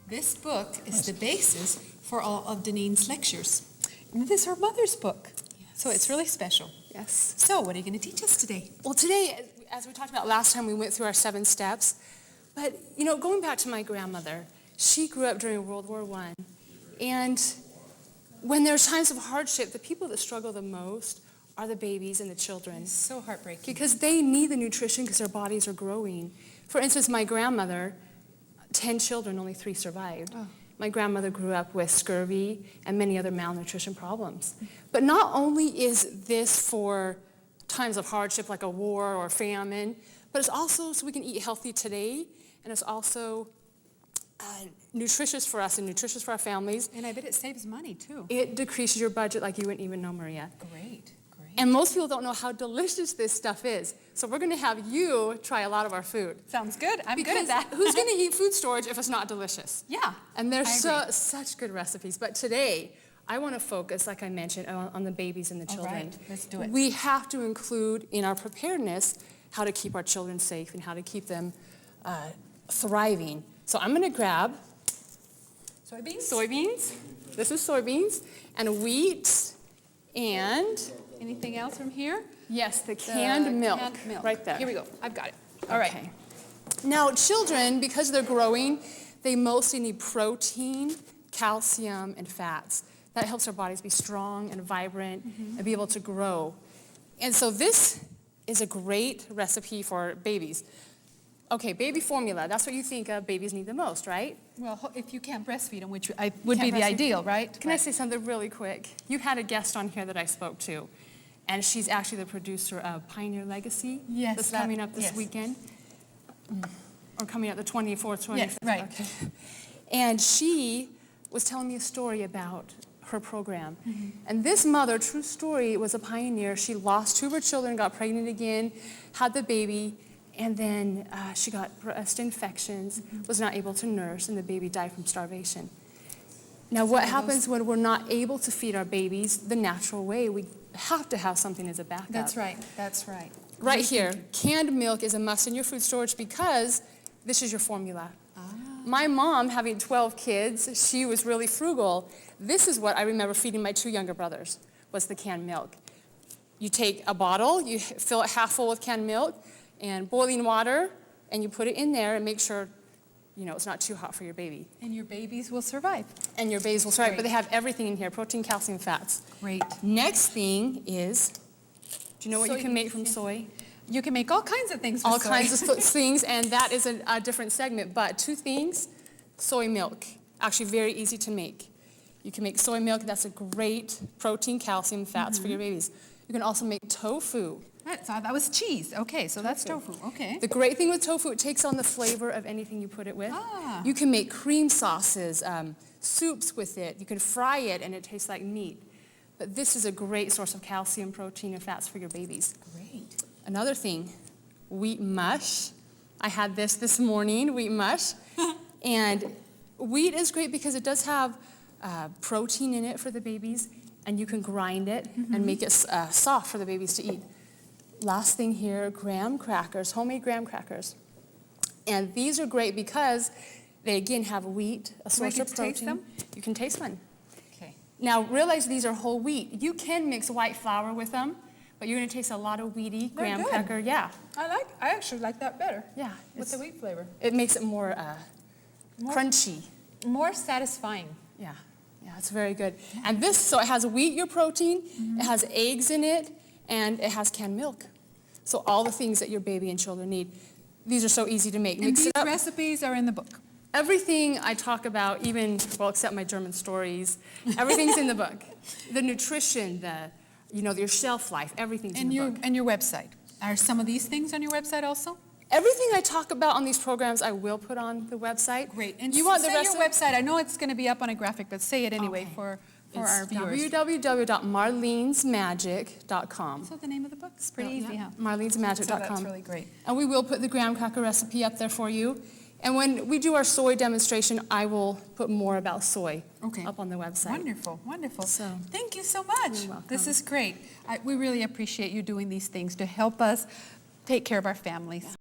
This book is the basis for all of Daneen's lectures. And this is her mother's book. Yes. So it's really special. Yes. So what are you going to teach us today? Well, today, as we talked about last time, we went through our 7 steps. But, you know, going back to my grandmother, she grew up during World War I. And when there's times of hardship, the people that struggle the most are the babies and the children. It's so heartbreaking. Because they need the nutrition because their bodies are growing. For instance, my grandmother, 10 children, only 3 survived. Oh. My grandmother grew up with scurvy and many other malnutrition problems. But not only is this for times of hardship like a war or famine, but it's also so we can eat healthy today, and it's also nutritious for us and nutritious for our families. And I bet it saves money too. It decreases your budget like you wouldn't even know, Maria. Great. And most people don't know how delicious this stuff is. So we're going to have you try a lot of our food. Sounds good. I'm because good at that. Who's going to eat food storage if it's not delicious? Yeah. And there's such good recipes. But today, I want to focus, like I mentioned, on the babies and the children. All right. Let's do it. We have to include in our preparedness how to keep our children safe and how to keep them thriving. So I'm going to grab soybeans. This is soybeans and wheat and anything else from here? Yes, the canned milk. Right there. Here we go. I've got it. All right. Now, children, because they're growing, they mostly need protein, calcium, and fats. That helps their bodies be strong and vibrant and be able to grow. And so this is a great recipe for babies. Okay, baby formula, that's what you think of babies need the most, right? Well, if you can't breastfeed them, which would be the ideal, right? Can I say something really quick? You had a guest on here that I spoke to, and she's actually the producer of Pioneer Legacy. Yes. That's coming up this weekend. Or coming up the 24th, 25th. Yes, right. Okay. And she was telling me a story about her program. And this mother, true story, was a pioneer. She lost 2 of her children, got pregnant again, had the baby, and then she got breast infections, was not able to nurse, and the baby died from starvation. Now, what happens when we're not able to feed our babies the natural way? We have to have something as a backup. That's right. That's right. Right here, canned milk is a must in your food storage because this is your formula. My mom, having 12 kids, she was really frugal. This is what I remember feeding my 2 younger brothers, was the canned milk. You take a bottle, you fill it half full with canned milk and boiling water, and you put it in there and make sure, you know, it's not too hot for your baby. And your babies will survive. And your babies will survive, but they have everything in here, protein, calcium, fats. Great. Next thing is, do you know what you can make from soy? You can make all kinds of things from soy. All kinds of things, and that is a different segment, but 2 things, soy milk, actually very easy to make. You can make soy milk, that's a great protein, calcium, fats for your babies. You can also make tofu. That was cheese. Okay, so that's tofu. Okay. The great thing with tofu, it takes on the flavor of anything you put it with. You can make cream sauces, soups with it. You can fry it, and it tastes like meat. But this is a great source of calcium, protein, and fats for your babies. Great. Another thing, wheat mush. I had this morning, wheat mush. And wheat is great because it does have protein in it for the babies, and you can grind it and make it soft for the babies to eat. Last thing here, graham crackers, homemade graham crackers. And these are great because they, again, have wheat, a source of protein. Taste them? You can taste one. Okay. Now, realize these are whole wheat. You can mix white flour with them, but you're going to taste a lot of wheaty graham cracker. Yeah. I actually like that better. Yeah. With the wheat flavor. It makes it more crunchy. More satisfying. Yeah. Yeah, it's very good. And this, so it has wheat, your protein, it has eggs in it, and it has canned milk. So all the things that your baby and children need. These are so easy to make. And these recipes are in the book. Everything I talk about, even, well, except my German stories, everything's in the book. The nutrition, your shelf life, everything's in the book. And your website. Are some of these things on your website also? Everything I talk about on these programs, I will put on the website. Great. And you want the say rest your website. I know it's going to be up on a graphic, but say it anyway for our viewers. www.marlenesmagic.com. So the name of the book is pretty easy, huh? marlenesmagic.com. So that's really great. And we will put the graham cracker recipe up there for you. And when we do our soy demonstration, I will put more about soy up on the website. Wonderful, wonderful. So, thank you so much. You're welcome. This is great. We really appreciate you doing these things to help us take care of our families.